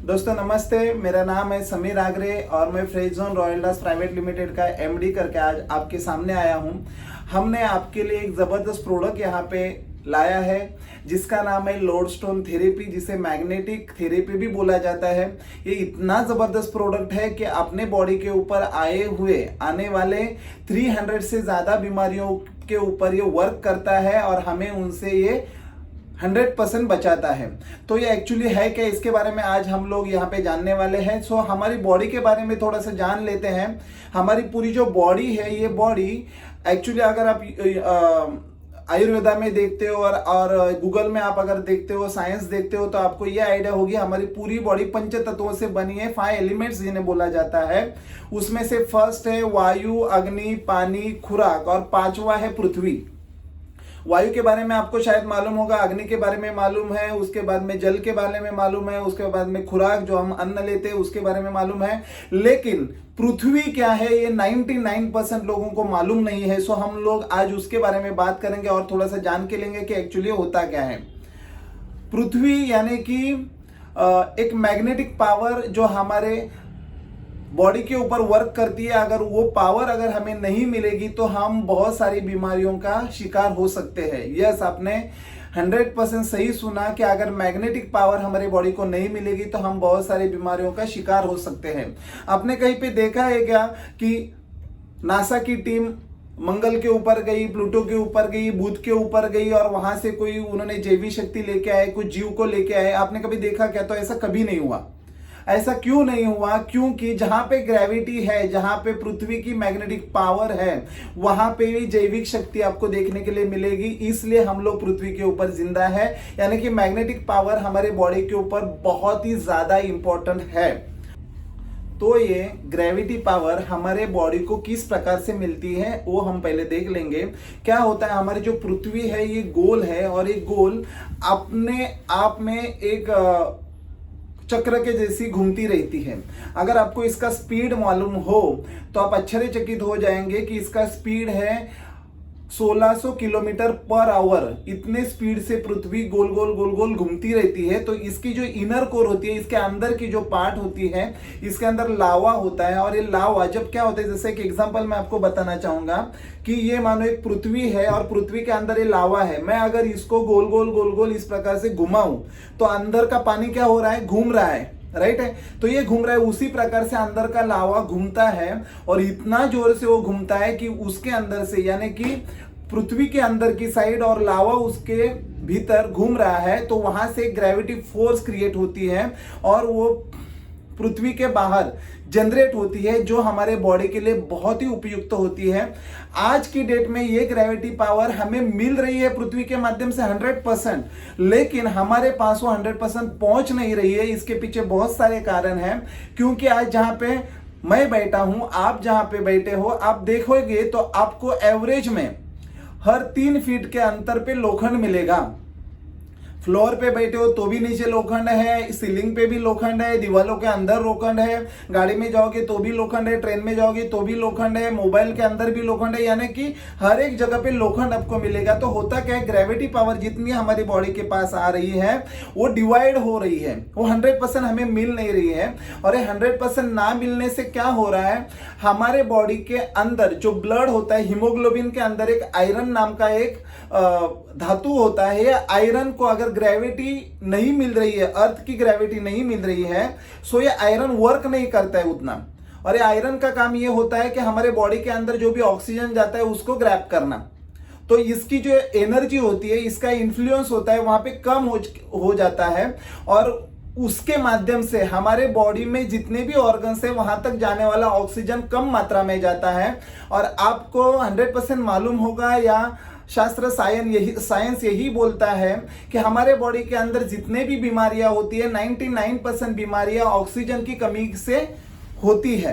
दोस्तों नमस्ते, मेरा नाम है समीर आगरे और मैं फ्रेश जोन रॉयल्टास प्राइवेट लिमिटेड का एमडी करके आज आपके सामने आया हूं। हमने आपके लिए एक ज़बरदस्त प्रोडक्ट यहां पे लाया है जिसका नाम है लोडस्टोन थेरेपी, जिसे मैग्नेटिक थेरेपी भी बोला जाता है। ये इतना ज़बरदस्त प्रोडक्ट है कि अपने बॉडी के ऊपर आने वाले 300 से ज़्यादा बीमारियों के ऊपर ये वर्क करता है और हमें उनसे ये 100% बचाता है। तो ये एक्चुअली है क्या, इसके बारे में आज हम लोग यहाँ पे जानने वाले हैं। सो हमारी बॉडी के बारे में थोड़ा सा जान लेते हैं। हमारी पूरी जो बॉडी है, ये बॉडी एक्चुअली अगर आप आयुर्वेदा में देखते हो और गूगल में आप अगर देखते हो, साइंस देखते हो, तो आपको ये आइडिया होगी हमारी पूरी बॉडी पंच तत्वों से बनी है। 5 एलिमेंट्स जिन्हें बोला जाता है। उसमें से फर्स्ट है वायु, अग्नि, पानी, खुराक और 5वां है पृथ्वी। वायु के बारे में आपको शायद मालूम होगा, अग्नि के बारे में मालूम है, उसके बाद में जल के बारे में मालूम है, उसके बाद में खुराक जो हम अन्न लेते हैं उसके बारे में मालूम है। लेकिन पृथ्वी क्या है ये 99% लोगों को मालूम नहीं है। सो हम लोग आज उसके बारे में बात करेंगे और थोड़ा सा जान के लेंगे कि एक्चुअली होता क्या है। पृथ्वी यानी कि एक मैग्नेटिक पावर जो हमारे बॉडी के ऊपर वर्क करती है। अगर वो पावर अगर हमें नहीं मिलेगी तो हम बहुत सारी बीमारियों का शिकार हो सकते हैं। यस, आपने 100% सही सुना कि अगर मैग्नेटिक पावर हमारे बॉडी को नहीं मिलेगी तो हम बहुत सारी बीमारियों का शिकार हो सकते हैं। आपने कहीं पे देखा है क्या कि नासा की टीम मंगल के ऊपर गई, प्लूटो के ऊपर गई, बुध के ऊपर गई और वहां से कोई उन्होंने जैविक शक्ति लेके आए, कुछ जीव को लेके आए? आपने कभी देखा क्या? तो ऐसा कभी नहीं हुआ। ऐसा क्यों नहीं हुआ? क्योंकि जहां पे ग्रेविटी है, जहां पे पृथ्वी की मैग्नेटिक पावर है, वहां पे भी जैविक शक्ति आपको देखने के लिए मिलेगी। इसलिए हम लोग पृथ्वी के ऊपर जिंदा है। यानी कि मैग्नेटिक पावर हमारे बॉडी के ऊपर बहुत ही ज्यादा इंपॉर्टेंट है। तो ये ग्रेविटी पावर हमारे बॉडी को किस प्रकार से मिलती है वो हम पहले देख लेंगे। क्या होता है, हमारी जो पृथ्वी है ये गोल है और ये गोल अपने आप में एक चक्र के जैसी घूमती रहती है। अगर आपको इसका स्पीड मालूम हो तो आप आश्चर्यचकित हो जाएंगे कि इसका स्पीड है 1600 किलोमीटर पर आवर। इतने स्पीड से पृथ्वी गोल गोल गोल गोल घूमती रहती है। तो इसकी जो इनर कोर होती है, इसके अंदर की जो पार्ट होती है, इसके अंदर लावा होता है। और ये लावा जब क्या होता है, जैसे एक एग्जांपल मैं आपको बताना चाहूंगा कि ये मानो एक पृथ्वी है और पृथ्वी के अंदर ये लावा है। मैं अगर इसको गोल गोल गोल गोल इस प्रकार से घुमाऊं तो अंदर का पानी क्या हो रहा है? घूम रहा है, राइट है। तो ये घूम रहा है, उसी प्रकार से अंदर का लावा घूमता है और इतना जोर से वो घूमता है कि उसके अंदर से, यानी कि पृथ्वी के अंदर की साइड और लावा उसके भीतर घूम रहा है, तो वहां से ग्रेविटी फोर्स क्रिएट होती है और वो पृथ्वी के बाहर जनरेट होती है, जो हमारे बॉडी के लिए बहुत ही उपयुक्त होती है। आज की डेट में ये ग्रेविटी पावर हमें मिल रही है पृथ्वी के माध्यम से 100%, लेकिन हमारे पास वो 100% पहुंच नहीं रही है। इसके पीछे बहुत सारे कारण हैं। क्योंकि आज जहां पे मैं बैठा हूं, आप जहां पे बैठे हो, आप देखोगे तो आपको एवरेज में हर 3 फीट के अंतर पे लोखंड मिलेगा। फ्लोर पे बैठे हो तो भी नीचे लोखंड है, सीलिंग पे भी लोखंड है, दीवारों के अंदर लोखंड है, गाड़ी में जाओगे तो भी लोखंड है, ट्रेन में जाओगे तो भी लोखंड है, मोबाइल के अंदर भी लोखंड है। यानी कि हर एक जगह पे लोखंड आपको मिलेगा। तो होता क्या है, ग्रेविटी पावर जितनी हमारी बॉडी के पास आ रही है वो डिवाइड हो रही है, वो 100% हमें मिल नहीं रही है। और ये 100% ना मिलने से क्या हो रहा है, हमारे बॉडी के अंदर जो ब्लड होता है, हीमोग्लोबिन के अंदर एक आयरन नाम का एक धातु होता है। आयरन को अगर ग्रेविटी नहीं मिल रही है, अर्थ की ग्रेविटी नहीं मिल रही है, सो ये आयरन वर्क नहीं करता है उतना। और ये आयरन का काम ये होता है कि हमारे बॉडी के अंदर जो भी ऑक्सीजन जाता है उसको ग्रैब करना। तो इसकी जो एनर्जी होती है, इसका इन्फ्लुएंस होता है वहां पे कम हो जाता है और उसके माध्यम से हमारे बॉडी में जितने भी ऑर्गन्स है वहां तक जाने वाला ऑक्सीजन कम मात्रा में जाता है। और आपको 100% मालूम होगा, या शास्त्र साइंस यही बोलता है कि हमारे बॉडी के अंदर जितने भी बीमारियां होती है, 99% बीमारियां ऑक्सीजन की कमी से होती है।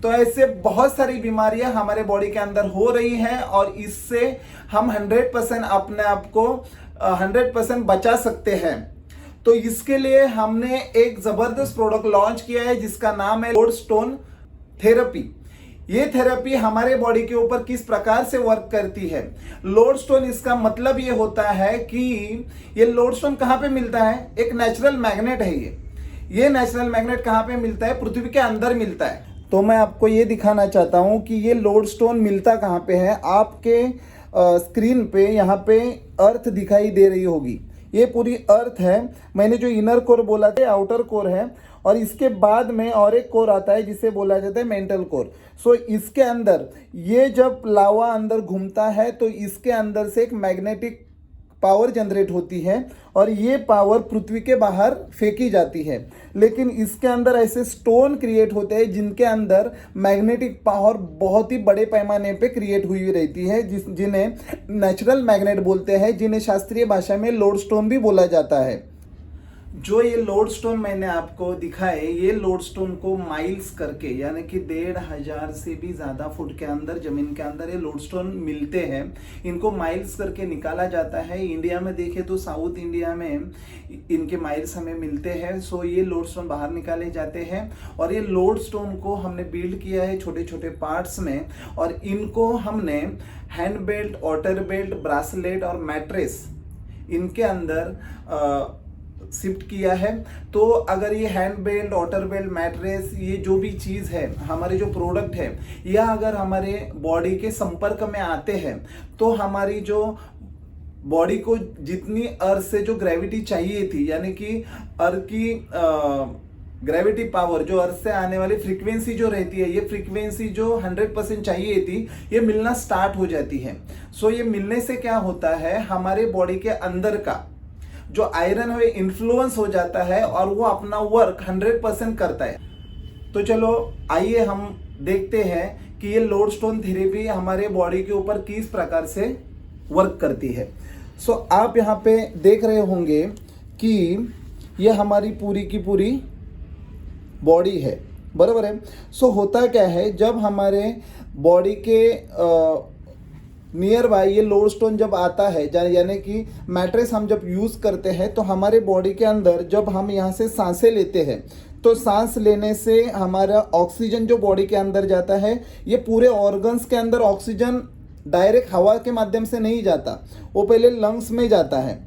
तो ऐसे बहुत सारी बीमारियां हमारे बॉडी के अंदर हो रही हैं और इससे हम 100% अपने आप को 100% बचा सकते हैं। तो इसके लिए हमने एक जबरदस्त प्रोडक्ट लॉन्च किया है जिसका नाम है लोडस्टोन थेरेपी। ये थेरेपी हमारे बॉडी के ऊपर किस प्रकार से वर्क करती है। लोडस्टोन, इसका मतलब ये होता है कि ये लोडस्टोन कहां पे मिलता है, एक नेचुरल मैग्नेट है। ये नेचुरल मैग्नेट कहाँ पे मिलता है? पृथ्वी के अंदर मिलता है। तो मैं आपको ये दिखाना चाहता हूँ कि ये लोडस्टोन मिलता कहाँ पे है। आपके स्क्रीन पे यहाँ पे अर्थ दिखाई दे रही होगी, ये पूरी अर्थ है। मैंने जो इनर कोर बोला था आउटर कोर है, और इसके बाद में और एक कोर आता है जिसे बोला जाता है मेंटल कोर। सो इसके अंदर ये जब लावा अंदर घूमता है तो इसके अंदर से एक मैग्नेटिक पावर जनरेट होती है और ये पावर पृथ्वी के बाहर फेंकी जाती है। लेकिन इसके अंदर ऐसे स्टोन क्रिएट होते हैं जिनके अंदर मैग्नेटिक पावर बहुत ही बड़े पैमाने पे क्रिएट हुई रहती है, जिन्हें नेचुरल मैग्नेट बोलते हैं, जिन्हें शास्त्रीय भाषा में लोडस्टोन भी बोला जाता है। जो ये लोडस्टोन मैंने आपको दिखाए, ये लोडस्टोन को माइल्स करके यानी कि 1500 से भी ज़्यादा फुट के अंदर जमीन के अंदर ये लोडस्टोन मिलते हैं। इनको माइल्स करके निकाला जाता है। इंडिया में देखें तो साउथ इंडिया में इनके माइल्स हमें मिलते हैं। सो ये लोडस्टोन बाहर निकाले जाते हैं और ये लोडस्टोन को हमने बिल्ड किया है छोटे छोटे पार्ट्स में, और इनको हमने हैंड बेल्ट, ऑटर बेल्ट, ब्रासलेट और मैट्रेस इनके अंदर शिफ्ट किया है। तो अगर ये हैंड बेल्ट, ऑटर बेल्ट, मैट्रेस, ये जो भी चीज़ है, हमारे जो प्रोडक्ट है, यह अगर हमारे बॉडी के संपर्क में आते हैं तो हमारी जो बॉडी को जितनी अर्थ से जो ग्रेविटी चाहिए थी, यानी कि अर्थ की ग्रेविटी पावर, जो अर्थ से आने वाली फ्रीक्वेंसी जो रहती है, ये फ्रीक्वेंसी जो 100% चाहिए थी, ये मिलना स्टार्ट हो जाती है। सो ये मिलने से क्या होता है, हमारे बॉडी के अंदर का जो आयरन है इन्फ्लुएंस हो जाता है और वो अपना वर्क 100% करता है। तो चलो आइए हम देखते हैं कि ये लोडस्टोन थेरेपी हमारे बॉडी के ऊपर किस प्रकार से वर्क करती है। सो आप यहाँ पे देख रहे होंगे कि ये हमारी पूरी की पूरी बॉडी है, बराबर है। सो होता क्या है, जब हमारे बॉडी के नियर बाय ये लोडस्टोन जब आता है, यानी कि मैट्रेस हम जब यूज़ करते हैं, तो हमारे बॉडी के अंदर जब हम यहाँ से सांसें लेते हैं, तो सांस लेने से हमारा ऑक्सीजन जो बॉडी के अंदर जाता है, ये पूरे ऑर्गन्स के अंदर ऑक्सीजन डायरेक्ट हवा के माध्यम से नहीं जाता, वो पहले लंग्स में जाता है।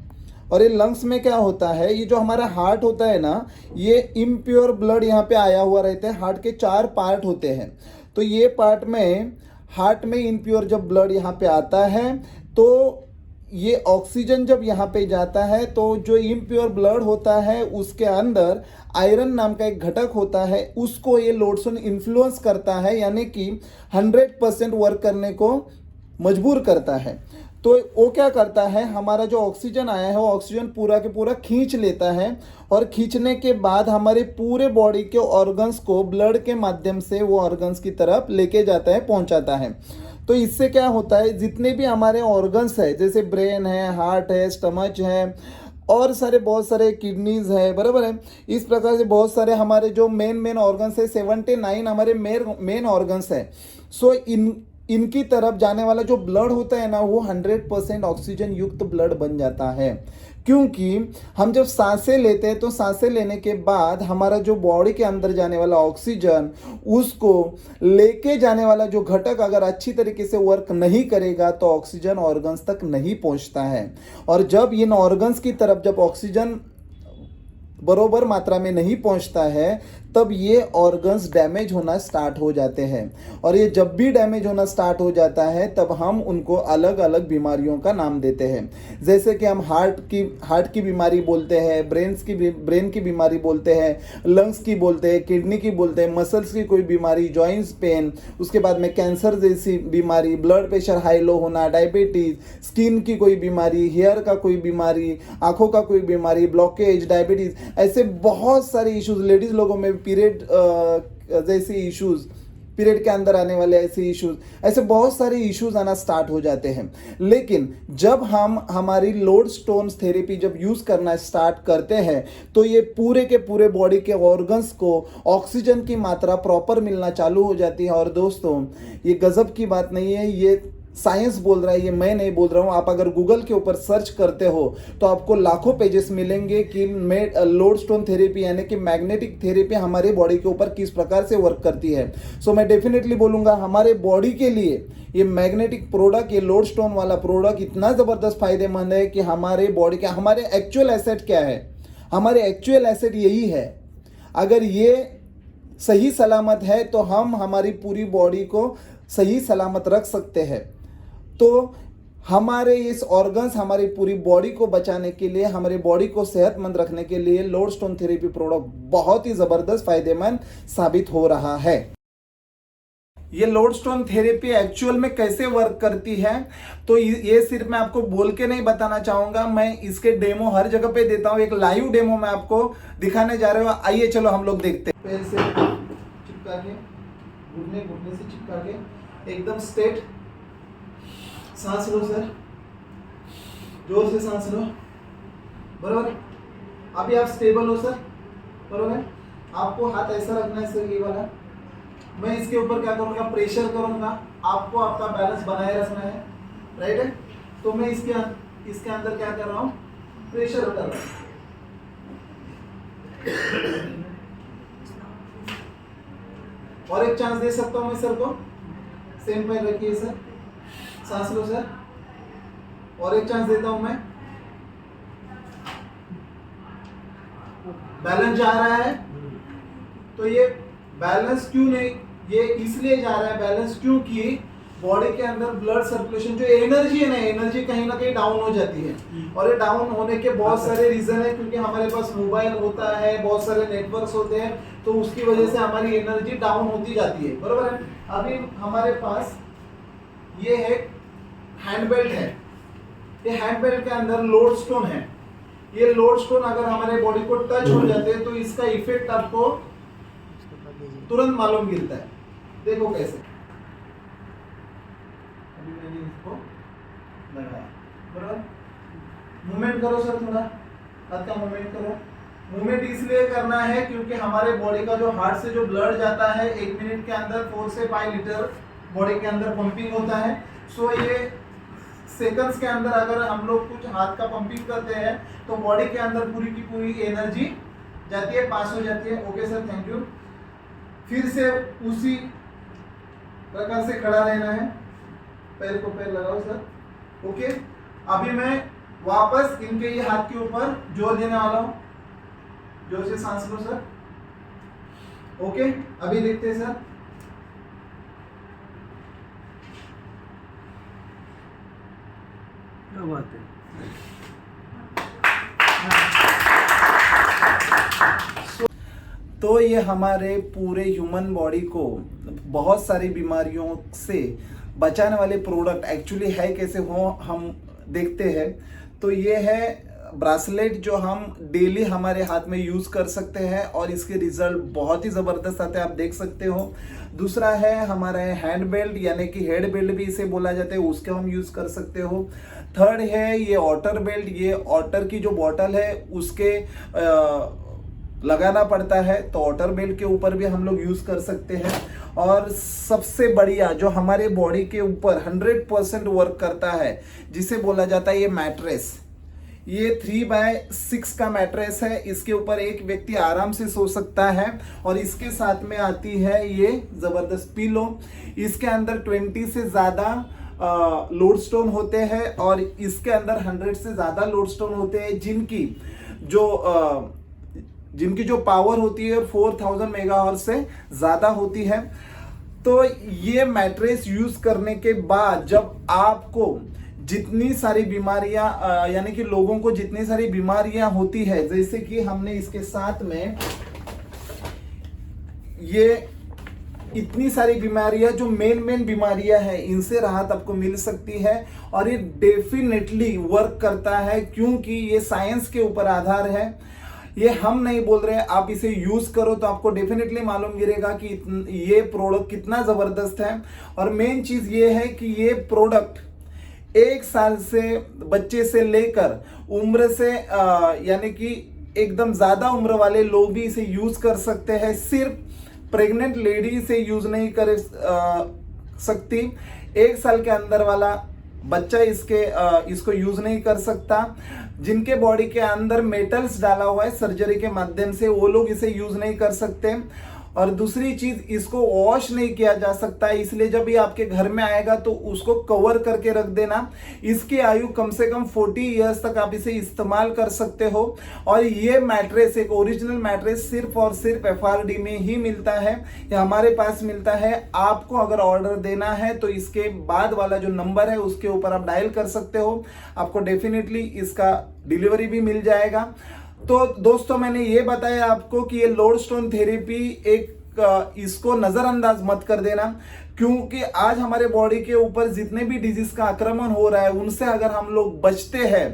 और ये लंग्स में क्या होता है, ये जो हमारा हार्ट होता है ना, ये इम्प्योर ब्लड यहाँ पे आया हुआ रहता है। हार्ट के 4 पार्ट होते हैं। तो ये पार्ट में, हार्ट में इम्प्योर जब ब्लड यहाँ पे आता है तो ये ऑक्सीजन जब यहाँ पे जाता है, तो जो इम्प्योर ब्लड होता है उसके अंदर आयरन नाम का एक घटक होता है, उसको ये लोडस्टोन इन्फ्लुएंस करता है, यानी कि 100% वर्क करने को मजबूर करता है। तो वो क्या करता है, हमारा जो ऑक्सीजन आया है वो ऑक्सीजन पूरा के पूरा खींच लेता है, और खींचने के बाद हमारे पूरे बॉडी के ऑर्गन्स को ब्लड के माध्यम से वो ऑर्गन्स की तरफ लेके जाता है, पहुंचाता है। तो इससे क्या होता है, जितने भी हमारे ऑर्गन्स है, जैसे ब्रेन है, हार्ट है, स्टमच है, और बहुत सारे किडनीज है, बराबर है। इस प्रकार से बहुत सारे हमारे जो मेन ऑर्गन्स है, 79 हमारे मेन ऑर्गन्स है। सो इनकी तरफ जाने वाला जो ब्लड होता है ना, वो 100% ऑक्सीजन युक्त ब्लड बन जाता है। क्योंकि हम जब सांसें लेते हैं तो सांसें लेने के बाद हमारा जो बॉडी के अंदर जाने वाला ऑक्सीजन, उसको लेके जाने वाला जो घटक अगर अच्छी तरीके से वर्क नहीं करेगा तो ऑक्सीजन ऑर्गन्स तक नहीं पहुंचता है। और जब इन ऑर्गन्स की तरफ जब ऑक्सीजन बरोबर मात्रा में नहीं पहुंचता है, तब ये ऑर्गन्स डैमेज होना स्टार्ट हो जाते हैं। और ये जब भी डैमेज होना स्टार्ट हो जाता है, तब हम उनको अलग अलग बीमारियों का नाम देते हैं। जैसे कि हम हार्ट की बीमारी बोलते हैं, ब्रेन की बीमारी बोलते हैं, लंग्स की बोलते हैं, किडनी की बोलते हैं, मसल्स की कोई बीमारी, जॉइंट्स पेन, उसके बाद में कैंसर जैसी बीमारी, ब्लड प्रेशर हाई लो होना, डायबिटीज, स्किन की कोई बीमारी, हेयर का कोई बीमारी, आंखों का कोई बीमारी, ब्लॉकेज, डायबिटीज, ऐसे बहुत सारे इश्यूज, लेडीज लोगों में पीरियड जैसे इश्यूज, पीरियड के अंदर आने वाले ऐसे इश्यूज, ऐसे बहुत सारे इश्यूज आना स्टार्ट हो जाते हैं। लेकिन जब हम हमारी लोडस्टोन थेरेपी जब यूज करना स्टार्ट करते हैं, तो ये पूरे के पूरे बॉडी के ऑर्गन्स को ऑक्सीजन की मात्रा प्रॉपर मिलना चालू हो जाती है। और दोस्तों, ये गजब की बात नहीं है, ये साइंस बोल रहा है, ये मैं नहीं बोल रहा हूँ। आप अगर गूगल के ऊपर सर्च करते हो तो आपको लाखों पेजेस मिलेंगे कि लोडस्टोन थेरेपी यानी कि मैग्नेटिक थेरेपी हमारे बॉडी के ऊपर किस प्रकार से वर्क करती है। सो मैं डेफिनेटली बोलूँगा, हमारे बॉडी के लिए ये मैग्नेटिक प्रोडक्ट, ये लोडस्टोन वाला प्रोडक्ट इतना ज़बरदस्त फायदेमंद है कि हमारे बॉडी के, हमारे एक्चुअल एसेट क्या है, हमारे एक्चुअल एसेट यही है। अगर ये सही सलामत है तो हम हमारी पूरी बॉडी को सही सलामत रख सकते हैं। तो हमारे इस ऑर्गन्स, हमारी पूरी बॉडी को बचाने के लिए, हमारी बॉडी को सेहतमंद रखने के लिए लोडस्टोन थेरेपी प्रोडक्ट बहुत ही ज़बरदस्त फायदेमंद साबित हो रहा है। ये लोडस्टोन थेरेपी एक्चुअल में कैसे वर्क करती है, तो ये सिर्फ मैं आपको बोल के नहीं बताना चाहूँगा, मैं इसके डेमो हर जगह पे देता हूँ। एक लाइव डेमो मैं आपको दिखाने जा रहे हो। आइए चलो हम लोग देखते हैं। पैर से चिपका के, घुटने से चिपका के एकदम स्ट्रेट सांस लो सर, जोर से सांस लो, बरोबर। अभी आप स्टेबल हो सर, बरोबर। आपको हाथ ऐसा रखना है सर, ये वाला। मैं इसके ऊपर क्या करूँगा, प्रेशर करूँगा। आपको आपका बैलेंस बनाए रखना है, राइट है। तो मैं इसके अंदर क्या कर रहा हूँ, प्रेशर कर रहा हूँ। और एक चांस दे सकता हूँ मैं सर को। सेम पैर रखिए सर, सांस लो सर। और एक चांस देता हूं मैं। बैलेंस जा रहा है, तो ये बैलेंस क्यों नहीं, ये इसलिए जा रहा है बैलेंस क्योंकि बॉडी के अंदर ब्लड सर्कुलेशन, जो एनर्जी है ना, एनर्जी कहीं ना कहीं डाउन हो जाती है। और ये डाउन होने के बहुत सारे रीजन है, क्योंकि हमारे पास मोबाइल होता है, बहुत सारे नेटवर्क्स होते हैं, तो उसकी वजह से हमारी एनर्जी डाउन होती जाती है, बरोबर है। अभी हमारे पास ये है हैंड बेल्ट है। ये हैंड बेल्ट के अंदर लोड स्टोन है। ये लोड स्टोन अगर हमारे बॉडी को टच हो जाते हैं तो इसका इफेक्ट आपको तुरंत मालूम गिरता है। देखो कैसे, अभी मैंने इसको लगाया, बराबर। मूवमेंट करो सर, थोड़ा हाथ का मूवमेंट करो। मूवमेंट इसलिए करना है क्योंकि हमारे बॉडी का जो हार्ट से जो ब्लड जाता है 1 मिनट के अंदर 4 से 5 लीटर बॉडी के अंदर पंपिंग होता है। सो ये सेकंड्स के अंदर अगर हम लोग कुछ हाथ का पंपिंग करते हैं तो बॉडी के अंदर पूरी की पूरी एनर्जी जाती है, पास हो जाती है। Okay sir, thank you. फिर से उसी प्रकार से खड़ा रहना है, पैर को पैर लगाओ सर। ओके, अभी मैं वापस इनके ये हाथ के ऊपर जोर देने वाला हूं। जोर से सांस लो सर। ओके, अभी देखते हैं सर। क्या बात है। तो ये हमारे पूरे ह्यूमन बॉडी को बहुत सारी बीमारियों से बचाने वाले प्रोडक्ट एक्चुअली है कैसे हो, हम देखते हैं। तो ये है ब्रासलेट जो हम डेली हमारे हाथ में यूज़ कर सकते हैं और इसके रिजल्ट बहुत ही ज़बरदस्त आते हैं, आप देख सकते हो। दूसरा है हमारा हैंड बेल्ट, यानी कि हेड बेल्ट भी इसे बोला जाता है, उसके हम यूज़ कर सकते हो। थर्ड है ये ऑटर बेल्ट। ये ऑटर की जो बॉटल है उसके लगाना पड़ता है, तो ऑटर बेल्ट के ऊपर भी हम लोग यूज़ कर सकते हैं। और सबसे बढ़िया जो हमारे बॉडी के ऊपर 100% वर्क करता है, जिसे बोला जाता है ये मैट्रेस। ये 3x6 का मैट्रेस है। इसके ऊपर एक व्यक्ति आराम से सो सकता है। और इसके साथ में आती है ये ज़बरदस्त पिलो। इसके अंदर 20 से ज़्यादा लोड स्टोन होते हैं और इसके अंदर 100 से ज़्यादा लोड स्टोन होते हैं, जिनकी जो पावर होती है 4000 मेगाहर्ट्ज से ज़्यादा होती है। तो ये मैट्रेस यूज़ करने के बाद जब आपको जितनी सारी बीमारियां, यानी कि लोगों को जितनी सारी बीमारियां होती है, जैसे कि हमने इसके साथ में ये इतनी सारी बीमारियां जो मेन बीमारियां हैं, इनसे राहत आपको मिल सकती है। और ये डेफिनेटली वर्क करता है क्योंकि ये साइंस के ऊपर आधार है। ये हम नहीं बोल रहे, आप इसे यूज करो तो आपको डेफिनेटली मालूम गिरेगा कि ये प्रोडक्ट कितना जबरदस्त है। और मेन चीज ये है कि ये प्रोडक्ट 1 साल से बच्चे से लेकर उम्र से यानी कि एकदम ज्यादा उम्र वाले लोग भी इसे यूज कर सकते हैं। सिर्फ प्रेग्नेंट लेडी इसे यूज नहीं कर सकती, 1 साल के अंदर वाला बच्चा इसको यूज नहीं कर सकता। जिनके बॉडी के अंदर मेटल्स डाला हुआ है सर्जरी के माध्यम से, वो लोग इसे यूज नहीं कर सकते। और दूसरी चीज, इसको वॉश नहीं किया जा सकता है, इसलिए जब ये आपके घर में आएगा तो उसको कवर करके रख देना। इसकी आयु कम से कम 40 इयर्स तक आप इसे इस्तेमाल कर सकते हो। और ये मैट्रेस, एक ओरिजिनल मैट्रेस, सिर्फ और सिर्फ FRD में ही मिलता है, ये हमारे पास मिलता है। आपको अगर ऑर्डर देना है तो इसके बाद वाला जो नंबर है उसके ऊपर आप डायल कर सकते हो, आपको डेफिनेटली इसका डिलीवरी भी मिल जाएगा। तो दोस्तों, मैंने ये बताया आपको कि ये लोडस्टोन थेरेपी इसको नजरअंदाज मत कर देना, क्योंकि आज हमारे बॉडी के ऊपर जितने भी डिजीज का आक्रमण हो रहा है उनसे अगर हम लोग बचते हैं,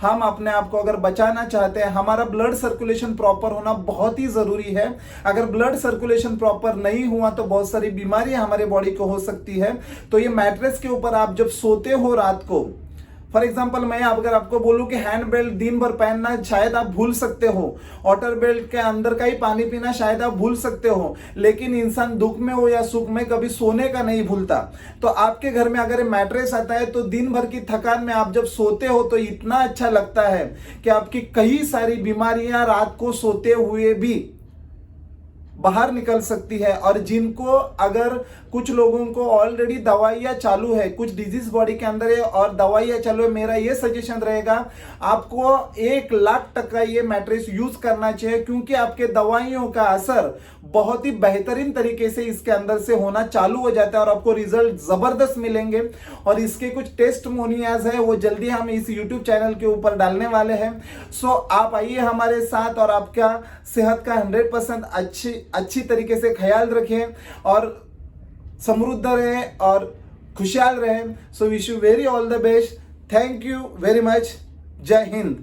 हम अपने आप को अगर बचाना चाहते हैं, हमारा ब्लड सर्कुलेशन प्रॉपर होना बहुत ही जरूरी है। अगर ब्लड सर्कुलेशन प्रॉपर नहीं हुआ तो बहुत सारी बीमारियां हमारे बॉडी को हो सकती है। तो ये मैट्रेस के ऊपर आप जब सोते हो रात को, फॉर एग्जाम्पल मैं अगर आपको बोलूं कि हैंड बेल्ट दिन भर पहनना शायद आप भूल सकते हो, वाटर बेल्ट के अंदर का ही पानी पीना शायद आप भूल सकते हो, लेकिन इंसान दुख में हो या सुख में कभी सोने का नहीं भूलता। तो आपके घर में अगर मैट्रेस आता है तो दिन भर की थकान में आप जब सोते हो तो इतना अच्छा लगता है कि आपकी कई सारी बीमारियां रात को सोते हुए भी बाहर निकल सकती है। और जिनको, अगर कुछ लोगों को ऑलरेडी दवाइयां चालू है, कुछ डिजीज बॉडी के अंदर है और दवाइयां चालू है, मेरा ये सजेशन रहेगा आपको 1,00,000% ये मैट्रेस यूज करना चाहिए, क्योंकि आपके दवाइयों का असर बहुत ही बेहतरीन तरीके से इसके अंदर से होना चालू हो जाता है और आपको रिजल्ट जबरदस्त मिलेंगे। और इसके कुछ टेस्टमोनियल्स है, वो जल्दी हम इस यूट्यूब चैनल के ऊपर डालने वाले हैं। सो आप आइए हमारे साथ और आपका सेहत का 100% अच्छी तरीके से ख्याल रखें और समृद्ध रहे और खुशहाल रहे। So wish you very all the best. Thank you very much. जय हिंद।